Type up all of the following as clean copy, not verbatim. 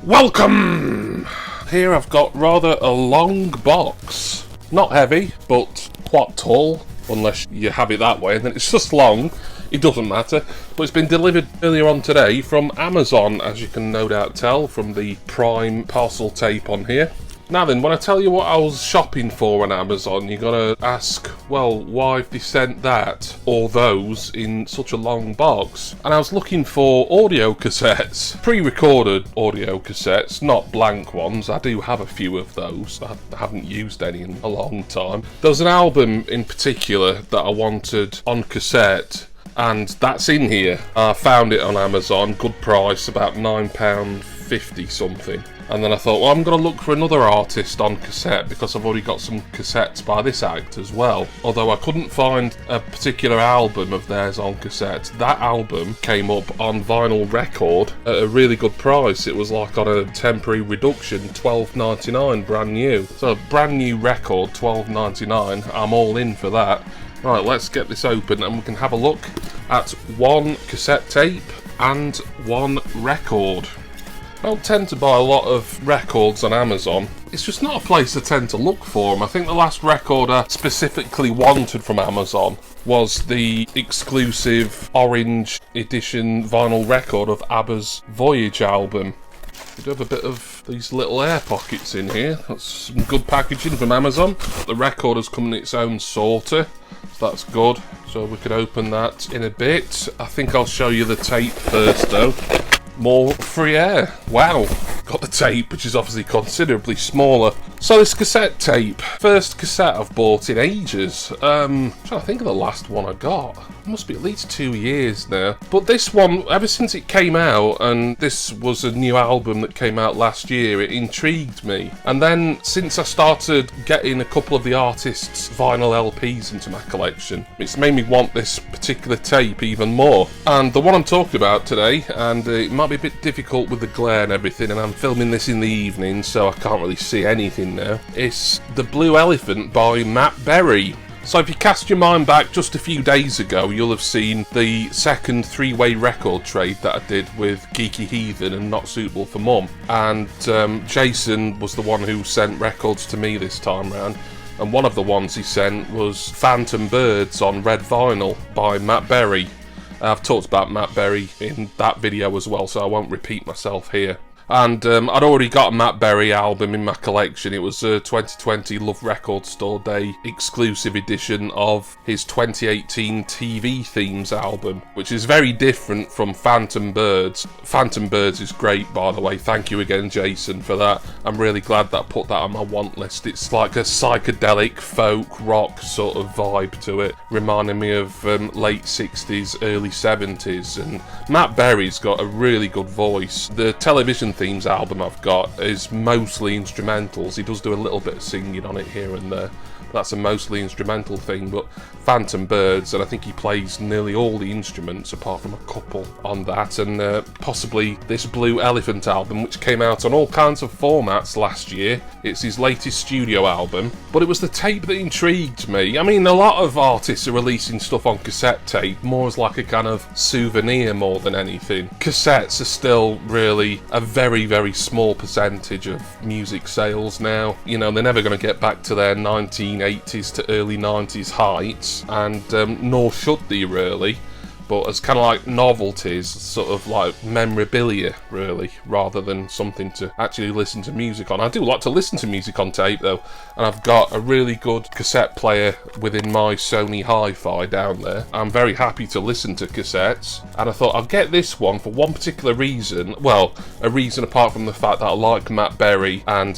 Welcome! Here I've got rather a long box. Not heavy, but quite tall, unless you have it that way, and then it's just long. It doesn't matter, but it's been delivered earlier on today from Amazon, as you can no doubt tell from the Prime parcel tape on here. Now then, when I tell you what I was shopping for on Amazon, you're gonna ask, well, why have they sent that or those in such a long box? And I was looking for audio cassettes, pre-recorded audio cassettes, not blank ones. I do have a few of those. I haven't used any in a long time. There was an album in particular that I wanted on cassette, and that's in here. I found it on Amazon, good price, about £9.50 something. And then I thought, well, I'm going to look for another artist on cassette because I've already got some cassettes by this act as well. Although I couldn't find a particular album of theirs on cassette. That album came up on vinyl record at a really good price. It was like on a temporary reduction, $12.99 brand new. So a brand new record, $12.99. I'm all in for that. Right, let's get this open and we can have a look at one cassette tape and one record. I don't tend to buy a lot of records on Amazon. It's just not a place I tend to look for them. I think the last record I specifically wanted from Amazon was the exclusive orange edition vinyl record of ABBA's Voyage album. We do have a bit of these little air pockets in here. That's some good packaging from Amazon. The record has come in its own sorter, so that's good. So we could open that in a bit. I think I'll show you the tape first though. More free air. Wow. Got the tape, which is obviously considerably smaller. So this cassette tape, first cassette I've bought in ages. I'm trying to think of the last one I got. It must be at least 2 years now. But this one, ever since it came out, and this was a new album that came out last year, it intrigued me. And then since I started getting a couple of the artists' vinyl LPs into my collection, it's made me want this particular tape even more. And the one I'm talking about today, and it might be a bit difficult with the glare and everything, and I'm filming this in the evening so I can't really see anything now. It's The Blue Elephant by Matt Berry. So if you cast your mind back just a few days ago, you'll have seen the second three-way record trade that I did with Geeky Heathen and Not Suitable for Mum. And Jason was the one who sent records to me this time round. And one of the ones he sent was Phantom Birds on red vinyl by Matt Berry. I've talked about Matt Berry in that video as well, so I won't repeat myself here. And I'd already got a Matt Berry album in my collection. It was a 2020 Love Record Store Day exclusive edition of his 2018 TV Themes album, which is very different from Phantom Birds. Phantom Birds is great, by the way. Thank you again, Jason, for that. I'm really glad that I put that on my want list. It's like a psychedelic folk rock sort of vibe to it, reminding me of late 60s, early 70s. And Matt Berry's got a really good voice. The television Themes album I've got is mostly instrumentals. He does do a little bit of singing on it here and there. That's a mostly instrumental thing, but Phantom Birds, and I think he plays nearly all the instruments apart from a couple on that, and possibly this Blue Elephant album, which came out on all kinds of formats last year. It's his latest studio album, but it was the tape that intrigued me. I mean, a lot of artists are releasing stuff on cassette tape, more as like a kind of souvenir more than anything. Cassettes are still really a very, very small percentage of music sales now. You know, they're never going to get back to their 1980s to early 90s heights, and nor should they really, but as kind of like novelties, sort of like memorabilia really, rather than something to actually listen to music on. I do like to listen to music on tape though, and I've got a really good cassette player within my Sony Hi-Fi down there. I'm very happy to listen to cassettes, and I thought I'll get this one for one particular reason. Well, a reason apart from the fact that I like Matt Berry, and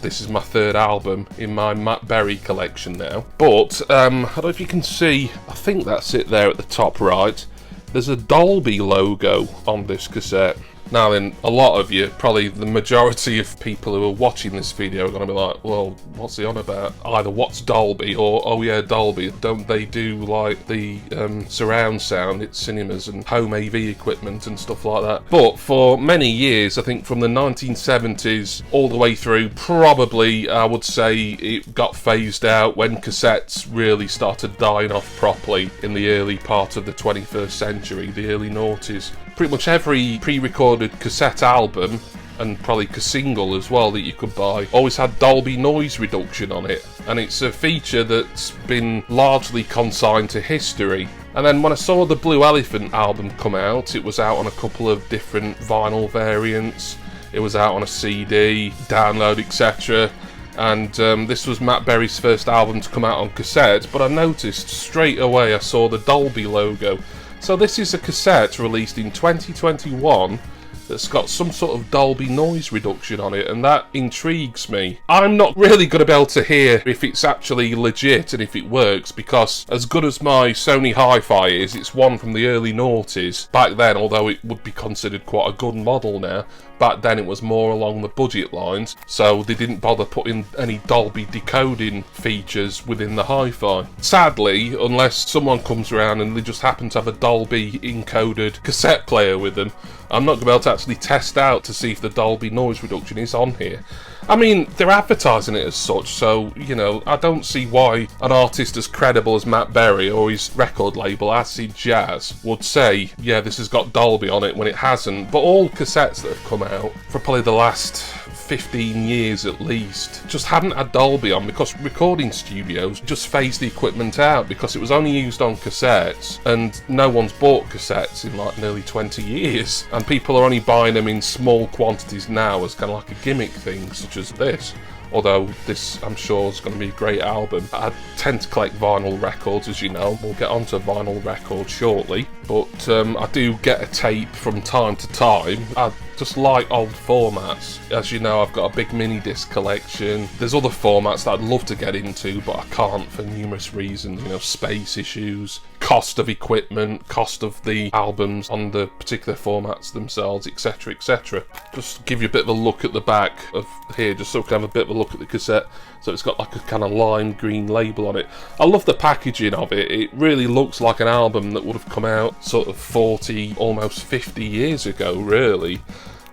this is my third album in my Matt Berry collection now. But I don't know if you can see, I think that's it there at the top right. There's a Dolby logo on this cassette. Now then, a lot of you, probably the majority of people who are watching this video are going to be like, well, what's he on about? Either what's Dolby or, oh yeah, Dolby. Don't they do like the surround sound at cinemas and home AV equipment and stuff like that? But for many years, I think from the 1970s all the way through, probably I would say it got phased out when cassettes really started dying off properly in the early part of the 21st century, the early noughties. Pretty much every pre-recorded cassette album and probably a single as well that you could buy, always had Dolby noise reduction on it, and it's a feature that's been largely consigned to history. And then when I saw the Blue Elephant album come out, it was out on a couple of different vinyl variants, it was out on a CD, download, etc. And this was Matt Berry's first album to come out on cassette, but I noticed straight away I saw the Dolby logo. So this is a cassette released in 2021 that's got some sort of Dolby noise reduction on it, and that intrigues me. I'm not really going to be able to hear if it's actually legit and if it works, because as good as my Sony Hi-Fi is, it's one from the early noughties. Back then, although it would be considered quite a good model now, back then it was more along the budget lines, so they didn't bother putting any Dolby decoding features within the Hi-Fi. Sadly, unless someone comes around and they just happen to have a Dolby encoded cassette player with them, I'm not going to be able to actually test out to see if the Dolby noise reduction is on here. I mean, they're advertising it as such, so, you know, I don't see why an artist as credible as Matt Berry or his record label, Acid Jazz, would say, yeah, this has got Dolby on it when it hasn't. But all cassettes that have come out for probably the last 15 years at least just hadn't had Dolby on, because recording studios just phased the equipment out because it was only used on cassettes, and no one's bought cassettes in like nearly 20 years, and people are only buying them in small quantities now as kind of like a gimmick thing, such as this. Although this, I'm sure, is going to be a great album. I tend to collect vinyl records, as you know. We'll get onto vinyl records shortly. But I do get a tape from time to time. I just like old formats. As you know, I've got a big mini disc collection. There's other formats that I'd love to get into, but I can't for numerous reasons. You know, space issues, cost of equipment, cost of the albums on the particular formats themselves, etc, etc. Just to give you a bit of a look at the back of here, just so we can have a bit of a look at the cassette. So it's got like a kind of lime green label on it. I love the packaging of it. It really looks like an album that would have come out sort of 40, almost 50 years ago, really.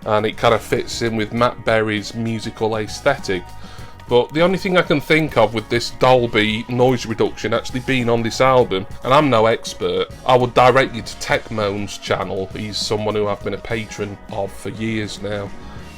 And it kind of fits in with Matt Berry's musical aesthetic. But the only thing I can think of with this Dolby noise reduction actually being on this album, and I'm no expert, I would direct you to Techmoan's channel. He's someone who I've been a patron of for years now.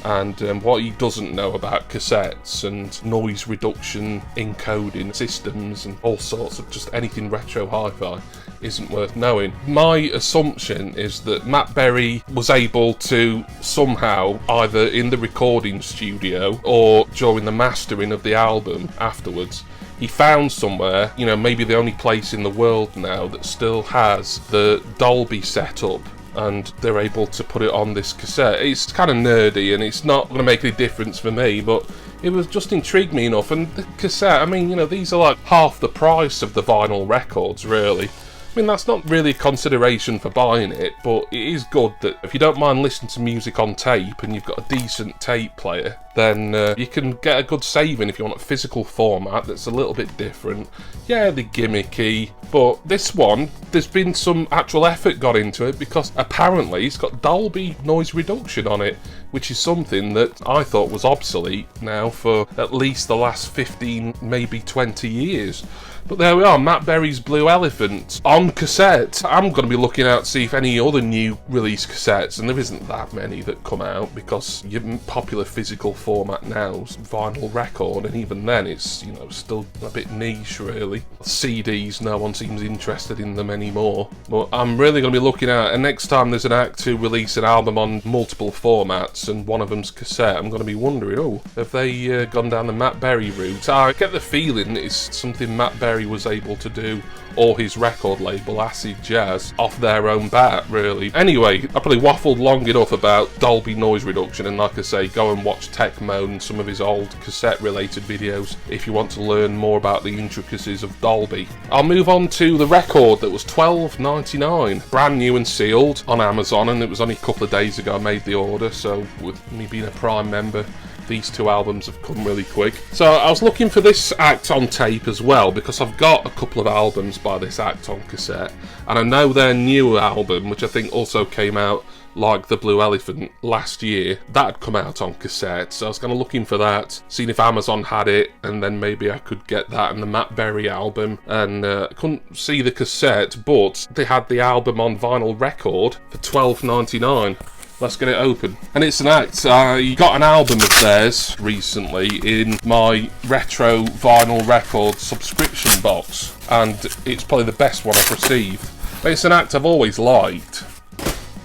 And what he doesn't know about cassettes and noise reduction encoding systems and all sorts of just anything retro hi-fi isn't worth knowing. My assumption is that Matt Berry was able to somehow, either in the recording studio or during the mastering of the album afterwards, he found somewhere, you know, maybe the only place in the world now that still has the Dolby setup, and they're able to put it on this cassette. It's kind of nerdy and it's not going to make any difference for me, but it was just intrigued me enough. And the cassette, I mean, you know, these are like half the price of the vinyl records, really. I mean, that's not really a consideration for buying it, but it is good that if you don't mind listening to music on tape and you've got a decent tape player, then you can get a good saving if you want a physical format that's a little bit different. Yeah, they're gimmicky, but this one, there's been some actual effort got into it, because apparently it's got Dolby noise reduction on it, which is something that I thought was obsolete now for at least the last 15, maybe 20 years. But there we are, Matt Berry's Blue Elephant on cassette. I'm going to be looking out to see if any other new release cassettes, and there isn't that many that come out, because your popular physical format now is vinyl record, and even then it's, you know, still a bit niche really. CDs, no one seems interested in them anymore. But I'm really going to be looking out, and next time there's an act to release an album on multiple formats and one of them's cassette, I'm going to be wondering, oh, have they gone down the Matt Berry route? I get the feeling it's something Matt Berry was able to do, or his record label Acid Jazz, off their own bat, really. Anyway, I probably waffled long enough about Dolby noise reduction, and like I say, go and watch Techmoan and some of his old cassette related videos if you want to learn more about the intricacies of Dolby. I'll move on to the record that was $12.99, brand new and sealed on Amazon, and it was only a couple of days ago I made the order, so with me being a Prime member, these two albums have come really quick. So I was looking for this act on tape as well, because I've got a couple of albums by this act on cassette, and I know their new album, which I think also came out like the Blue Elephant last year, that had come out on cassette. So I was kind of looking for that, seeing if Amazon had it, and then maybe I could get that and the Matt Berry album. And I couldn't see the cassette, but they had the album on vinyl record for $12.99. Let's get it open. And it's an act. I got an album of theirs recently in my retro vinyl record subscription box, and it's probably the best one I've received. It's an act I've always liked.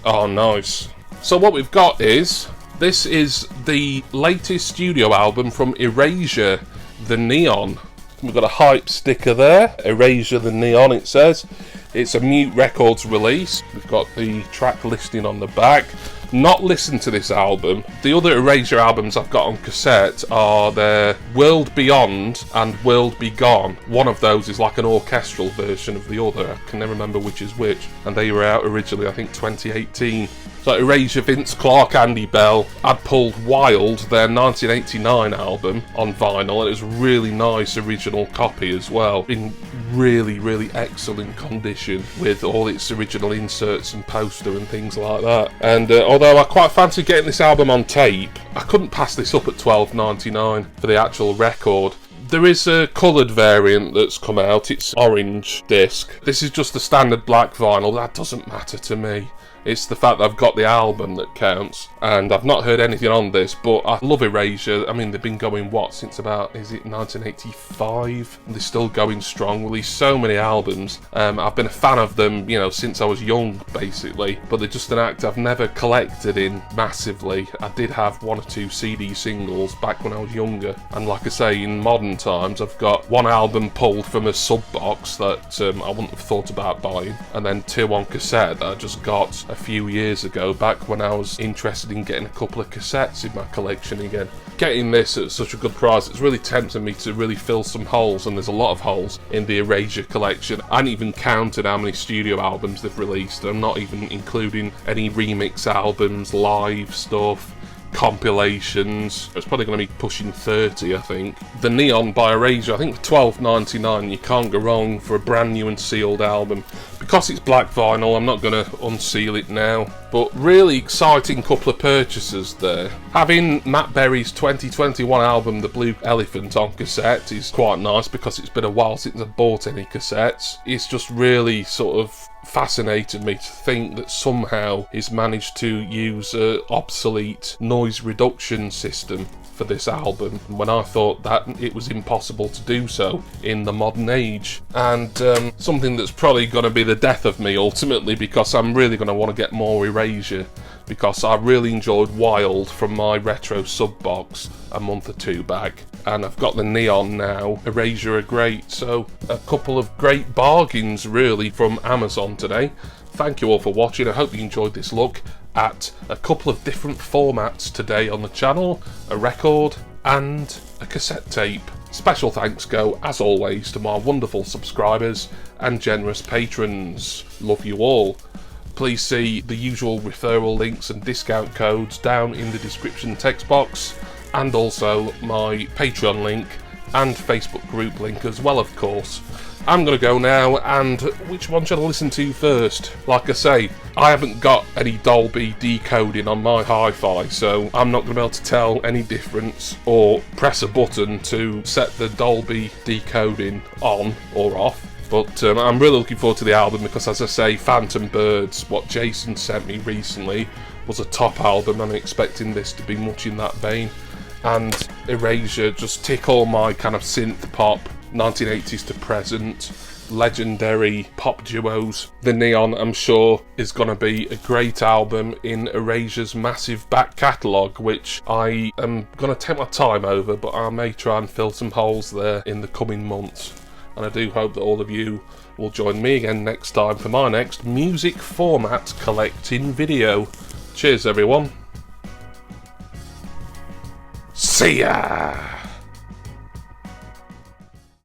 Oh, nice. So what we've got is, this is the latest studio album from Erasure, The Neon. We've got a hype sticker there, Erasure The Neon it says. It's a Mute Records release. We've got the track listing on the back. Not listened to this album. The other Erasure albums I've got on cassette are their World Beyond and World Begone. One of those is like an orchestral version of the other. I can never remember which is which. And they were out originally, I think, 2018. So Erasure, Vince Clarke, Andy Bell. I'd pulled Wild, their 1989 album, on vinyl, and it was a really nice original copy as well. In really, really excellent condition with all its original inserts and poster and things like that. And although I quite fancy getting this album on tape, I couldn't pass this up at $12.99 for the actual record. There is a coloured variant that's come out. It's orange disc. This is just the standard black vinyl. That doesn't matter to me. It's the fact that I've got the album that counts, and I've not heard anything on this, but I love Erasure. I mean, they've been going, what, since about, is it 1985? They're still going strong, released so many albums. I've been a fan of them, you know, since I was young, basically, but they're just an act I've never collected in massively. I did have one or two CD singles back when I was younger, and like I say, in modern times, I've got one album pulled from a sub box that I wouldn't have thought about buying, and then two on cassette that I just got a few years ago, back when I was interested in getting a couple of cassettes in my collection again. Getting this at such a good price, it's really tempting me to really fill some holes, and there's a lot of holes in the Erasure collection. I hadn't even counted how many studio albums they've released. I'm not even including any remix albums, live stuff, compilations. It's probably going to be pushing 30, I think. The Neon by Erasure, I think for $12.99 you can't go wrong for a brand new and sealed album. Because it's black vinyl, I'm not going to unseal it now, but really exciting couple of purchases there. Having Matt Berry's 2021 album The Blue Elephant on cassette is quite nice, because it's been a while since I've bought any cassettes. It's just really sort of fascinated me to think that somehow he's managed to use an obsolete noise reduction system for this album, when I thought that it was impossible to do so in the modern age. And something that's probably going to be the death of me ultimately, because I'm really going to want to get more Erasure, because I really enjoyed Wild from my retro sub box a month or two back, and I've got the Neon now. Erasure are great, so a couple of great bargains really from Amazon today. Thank you all for watching. I hope you enjoyed this look at a couple of different formats today on the channel, a record and a cassette tape. Special thanks go, as always, to my wonderful subscribers and generous patrons. Love you all. Please see the usual referral links and discount codes down in the description text box, and also my Patreon link and Facebook group link as well, of course. I'm going to go now, and which one should I listen to first? Like I say, I haven't got any Dolby decoding on my hi-fi, so I'm not going to be able to tell any difference or press a button to set the Dolby decoding on or off. But I'm really looking forward to the album, because, as I say, Phantom Birds, what Jason sent me recently, was a top album. I'm expecting this to be much in that vein. And Erasure just tick all my kind of synth pop, 1980s to present, legendary pop duos. The Neon, I'm sure, is going to be a great album in Erasure's massive back catalogue, which I am going to take my time over, but I may try and fill some holes there in the coming months. And I do hope that all of you will join me again next time for my next music format collecting video. Cheers, everyone. See ya!